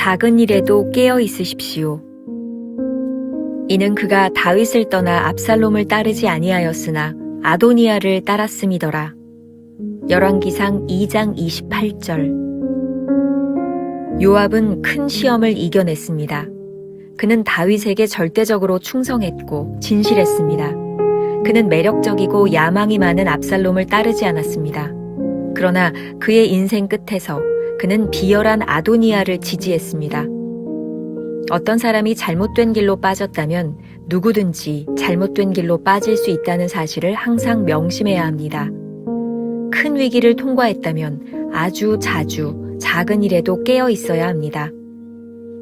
작은 일에도 깨어 있으십시오. 이는 그가 다윗을 떠나 압살롬을 따르지 아니하였으나 아도니아를 따랐음이더라. 열왕기상 2장 28절. 요압은 큰 시험을 이겨냈습니다. 그는 다윗에게 절대적으로 충성했고 진실했습니다. 그는 매력적이고 야망이 많은 압살롬을 따르지 않았습니다. 그러나 그의 인생 끝에서 그는 비열한 아도니아를 지지했습니다. 어떤 사람이 잘못된 길로 빠졌다면 누구든지 잘못된 길로 빠질 수 있다는 사실을 항상 명심해야 합니다. 큰 위기를 통과했다면 아주 자주 작은 일에도 깨어 있어야 합니다.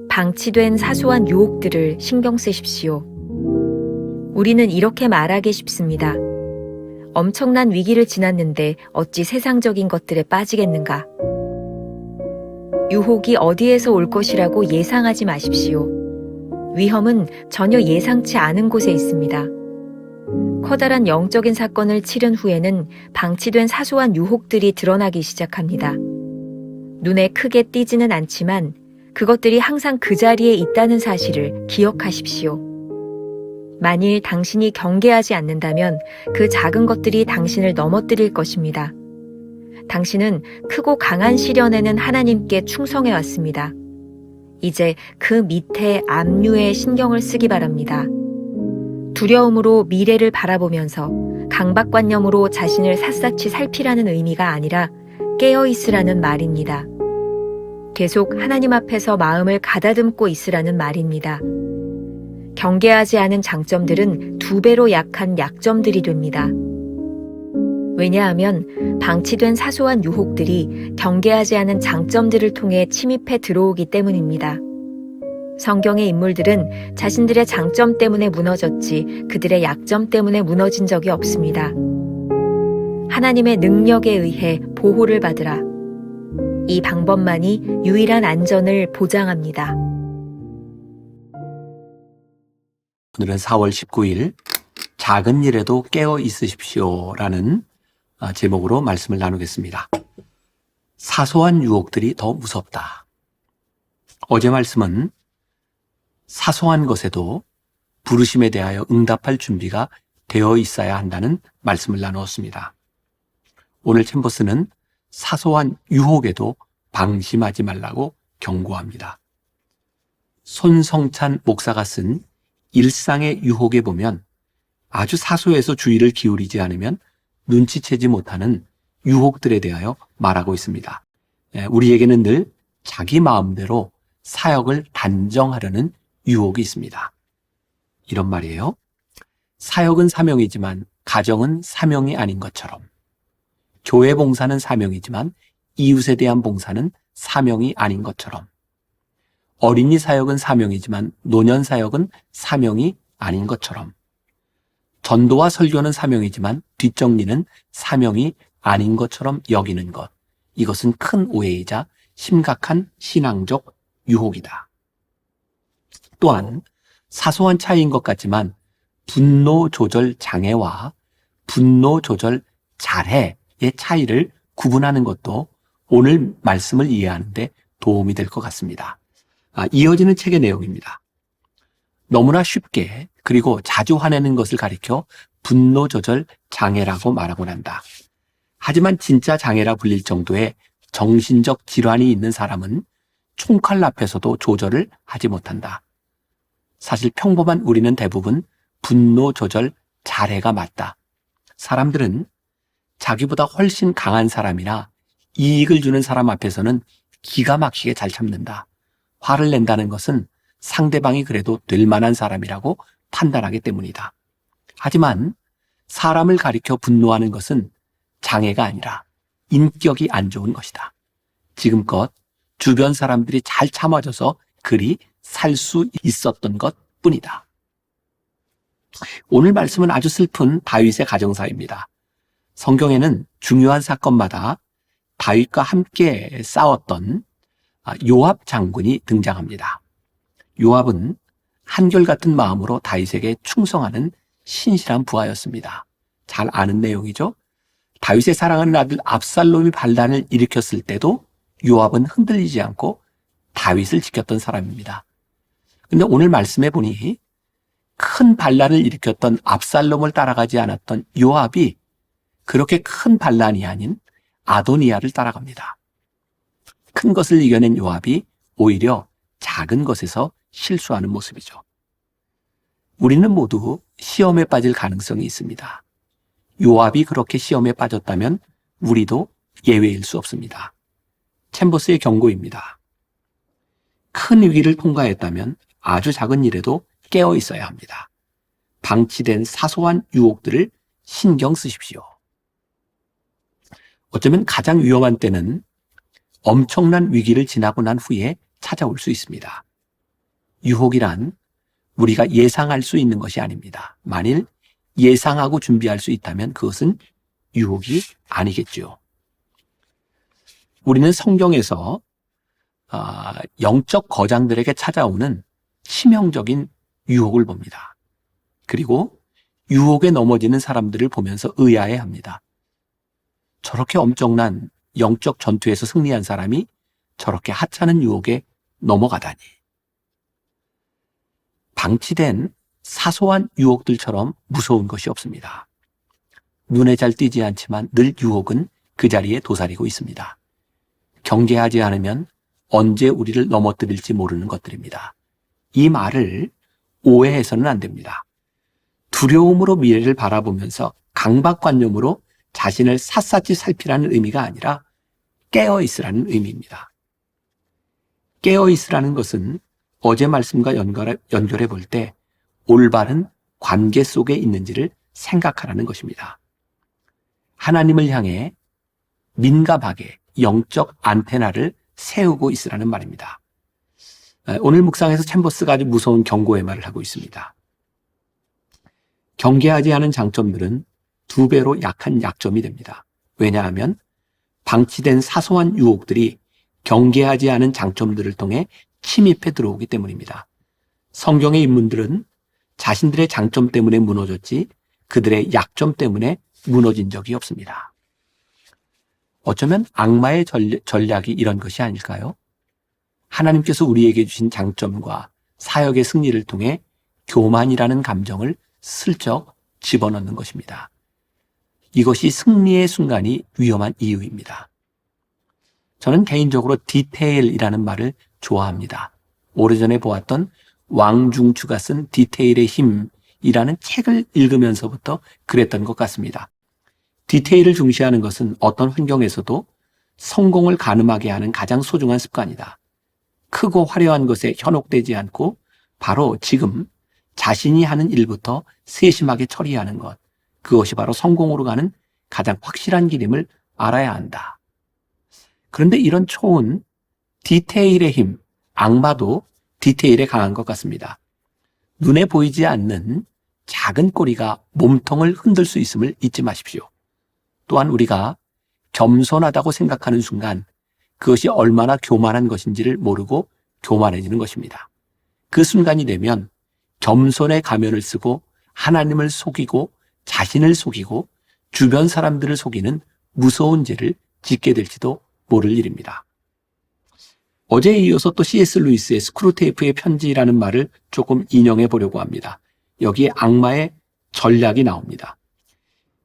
방치된 사소한 유혹들을 신경 쓰십시오. 우리는 이렇게 말하기 쉽습니다. 엄청난 위기를 지났는데 어찌 세상적인 것들에 빠지겠는가? 유혹이 어디에서 올 것이라고 예상하지 마십시오. 위험은 전혀 예상치 않은 곳에 있습니다. 커다란 영적인 사건을 치른 후에는 방치된 사소한 유혹들이 드러나기 시작합니다. 눈에 크게 띄지는 않지만 그것들이 항상 그 자리에 있다는 사실을 기억하십시오. 만일 당신이 경계하지 않는다면 그 작은 것들이 당신을 넘어뜨릴 것입니다. 당신은 크고 강한 시련에는 하나님께 충성해 왔습니다. 이제 그 밑에 압류에 신경을 쓰기 바랍니다. 두려움으로 미래를 바라보면서 강박관념으로 자신을 샅샅이 살피라는 의미가 아니라 깨어있으라는 말입니다. 계속 하나님 앞에서 마음을 가다듬고 있으라는 말입니다. 경계하지 않은 장점들은 2배로 약한 약점들이 됩니다. 왜냐하면 방치된 사소한 유혹들이 경계하지 않은 장점들을 통해 침입해 들어오기 때문입니다. 성경의 인물들은 자신들의 장점 때문에 무너졌지 그들의 약점 때문에 무너진 적이 없습니다. 하나님의 능력에 의해 보호를 받으라. 이 방법만이 유일한 안전을 보장합니다. 오늘은 4월 19일 작은 일에도 깨어 있으십시오라는 제목으로 말씀을 나누겠습니다. 사소한 유혹들이 더 무섭다. 어제 말씀은 사소한 것에도 부르심에 대하여 응답할 준비가 되어 있어야 한다는 말씀을 나누었습니다. 오늘 챔버스는 사소한 유혹에도 방심하지 말라고 경고합니다. 손성찬 목사가 쓴 일상의 유혹에 보면 아주 사소해서 주의를 기울이지 않으면 눈치채지 못하는 유혹들에 대하여 말하고 있습니다. 우리에게는 늘 자기 마음대로 사역을 단정하려는 유혹이 있습니다. 이런 말이에요. 사역은 사명이지만 가정은 사명이 아닌 것처럼, 교회 봉사는 사명이지만 이웃에 대한 봉사는 사명이 아닌 것처럼, 어린이 사역은 사명이지만 노년 사역은 사명이 아닌 것처럼, 전도와 설교는 사명이지만 뒷정리는 사명이 아닌 것처럼 여기는 것, 이것은 큰 오해이자 심각한 신앙적 유혹이다. 또한 사소한 차이인 것 같지만 분노 조절 장애와 분노 조절 잘해의 차이를 구분하는 것도 오늘 말씀을 이해하는 데 도움이 될 것 같습니다. 이어지는 책의 내용입니다. 너무나 쉽게 그리고 자주 화내는 것을 가리켜 분노 조절 장애라고 말하곤 한다. 하지만 진짜 장애라 불릴 정도의 정신적 질환이 있는 사람은 총칼 앞에서도 조절을 하지 못한다. 사실 평범한 우리는 대부분 분노 조절 잘해가 맞다. 사람들은 자기보다 훨씬 강한 사람이나 이익을 주는 사람 앞에서는 기가 막히게 잘 참는다. 화를 낸다는 것은 상대방이 그래도 될 만한 사람이라고 판단하기 때문이다. 하지만 사람을 가리켜 분노하는 것은 장애가 아니라 인격이 안 좋은 것이다. 지금껏 주변 사람들이 잘 참아줘서 그리 살 수 있었던 것 뿐이다. 오늘 말씀은 아주 슬픈 다윗의 가정사입니다. 성경에는 중요한 사건마다 다윗과 함께 싸웠던 요압 장군이 등장합니다. 요압은 한결같은 마음으로 다윗에게 충성하는 신실한 부하였습니다. 잘 아는 내용이죠. 다윗의 사랑하는 아들 압살롬이 반란을 일으켰을 때도 요압은 흔들리지 않고 다윗을 지켰던 사람입니다. 근데 오늘 말씀해 보니 큰 반란을 일으켰던 압살롬을 따라가지 않았던 요압이 그렇게 큰 반란이 아닌 아도니아를 따라갑니다. 큰 것을 이겨낸 요압이 오히려 작은 것에서 실수하는 모습이죠. 우리는 모두 시험에 빠질 가능성이 있습니다. 요압이 그렇게 시험에 빠졌다면 우리도 예외일 수 없습니다. 챔버스의 경고입니다. 큰 위기를 통과했다면 아주 작은 일에도 깨어 있어야 합니다. 방치된 사소한 유혹들을 신경 쓰십시오. 어쩌면 가장 위험한 때는 엄청난 위기를 지나고 난 후에 찾아올 수 있습니다. 유혹이란 우리가 예상할 수 있는 것이 아닙니다. 만일 예상하고 준비할 수 있다면 그것은 유혹이 아니겠죠. 우리는 성경에서 영적 거장들에게 찾아오는 치명적인 유혹을 봅니다. 그리고 유혹에 넘어지는 사람들을 보면서 의아해합니다. 저렇게 엄청난 영적 전투에서 승리한 사람이 저렇게 하찮은 유혹에 넘어가다니. 방치된 사소한 유혹들처럼 무서운 것이 없습니다. 눈에 잘 띄지 않지만 늘 유혹은 그 자리에 도사리고 있습니다. 경계하지 않으면 언제 우리를 넘어뜨릴지 모르는 것들입니다. 이 말을 오해해서는 안 됩니다. 두려움으로 미래를 바라보면서 강박관념으로 자신을 샅샅이 살피라는 의미가 아니라 깨어있으라는 의미입니다. 깨어있으라는 것은 어제 말씀과 연결해 볼 때 올바른 관계 속에 있는지를 생각하라는 것입니다. 하나님을 향해 민감하게 영적 안테나를 세우고 있으라는 말입니다. 오늘 묵상에서 챔버스가 아주 무서운 경고의 말을 하고 있습니다. 경계하지 않은 장점들은 2배로 약한 약점이 됩니다. 왜냐하면 방치된 사소한 유혹들이 경계하지 않은 장점들을 통해 침입해 들어오기 때문입니다. 성경의 인물들은 자신들의 장점 때문에 무너졌지 그들의 약점 때문에 무너진 적이 없습니다. 어쩌면 악마의 전략이 이런 것이 아닐까요? 하나님께서 우리에게 주신 장점과 사역의 승리를 통해 교만이라는 감정을 슬쩍 집어넣는 것입니다. 이것이 승리의 순간이 위험한 이유입니다. 저는 개인적으로 디테일이라는 말을 좋아합니다. 오래전에 보았던 왕중추가 쓴 디테일의 힘이라는 책을 읽으면서부터 그랬던 것 같습니다. 디테일을 중시하는 것은 어떤 환경에서도 성공을 가늠하게 하는 가장 소중한 습관이다. 크고 화려한 것에 현혹되지 않고 바로 지금 자신이 하는 일부터 세심하게 처리하는 것, 그것이 바로 성공으로 가는 가장 확실한 길임을 알아야 한다. 그런데 이런 초은 디테일의 힘, 악마도 디테일에 강한 것 같습니다. 눈에 보이지 않는 작은 꼬리가 몸통을 흔들 수 있음을 잊지 마십시오. 또한 우리가 겸손하다고 생각하는 순간 그것이 얼마나 교만한 것인지를 모르고 교만해지는 것입니다. 그 순간이 되면 겸손의 가면을 쓰고 하나님을 속이고 자신을 속이고 주변 사람들을 속이는 무서운 죄를 짓게 될지도 모를 일입니다. 어제에 이어서 또 C.S. 루이스의 스크루테이프의 편지라는 말을 조금 인용해 보려고 합니다. 여기에 악마의 전략이 나옵니다.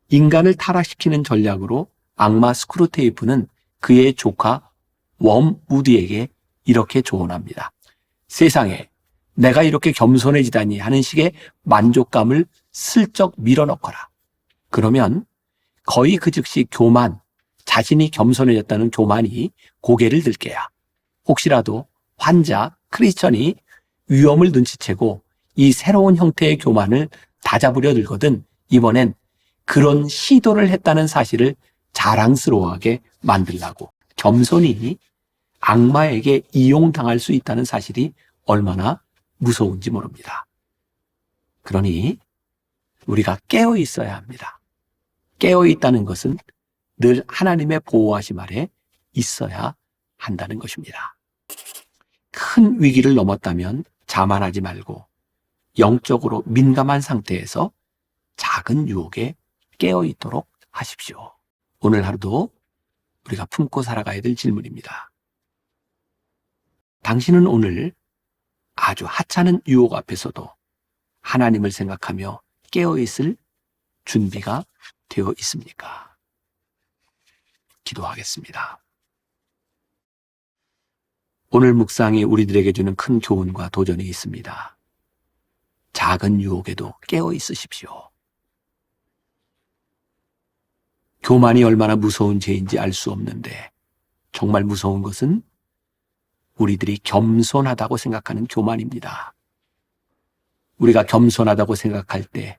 인간을 타락시키는 전략으로 악마 스크루테이프는 그의 조카 웜우드에게 이렇게 조언합니다. 세상에 내가 이렇게 겸손해지다니 하는 식의 만족감을 슬쩍 밀어넣거라. 그러면 거의 그 즉시 교만, 자신이 겸손해졌다는 교만이 고개를 들게야. 혹시라도 환자, 크리스천이 위험을 눈치채고 이 새로운 형태의 교만을 다잡으려 들거든 이번엔 그런 시도를 했다는 사실을 자랑스러워하게 만들라고. 겸손이 악마에게 이용당할 수 있다는 사실이 얼마나 무서운지 모릅니다. 그러니 우리가 깨어 있어야 합니다. 깨어 있다는 것은 늘 하나님의 보호하심 아래 있어야 한다는 것입니다. 큰 위기를 넘었다면 자만하지 말고 영적으로 민감한 상태에서 작은 유혹에 깨어 있도록 하십시오. 오늘 하루도 우리가 품고 살아가야 될 질문입니다. 당신은 오늘 아주 하찮은 유혹 앞에서도 하나님을 생각하며 깨어있을 준비가 되어 있습니까? 기도하겠습니다. 오늘 묵상이 우리들에게 주는 큰 교훈과 도전이 있습니다. 작은 유혹에도 깨어 있으십시오. 교만이 얼마나 무서운 죄인지 알 수 없는데 정말 무서운 것은 우리들이 겸손하다고 생각하는 교만입니다. 우리가 겸손하다고 생각할 때,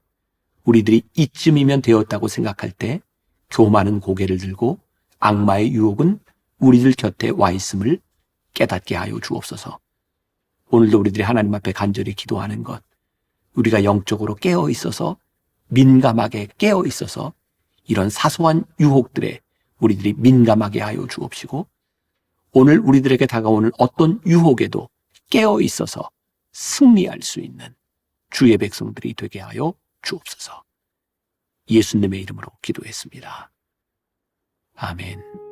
우리들이 이쯤이면 되었다고 생각할 때 교만은 고개를 들고 악마의 유혹은 우리들 곁에 와 있음을 깨닫게 하여 주옵소서. 오늘도 우리들이 하나님 앞에 간절히 기도하는 것, 우리가 영적으로 깨어 있어서, 민감하게 깨어 있어서 이런 사소한 유혹들에 우리들이 민감하게 하여 주옵시고, 오늘 우리들에게 다가오는 어떤 유혹에도 깨어 있어서 승리할 수 있는 주의 백성들이 되게 하여 주옵소서. 예수님의 이름으로 기도했습니다. 아멘.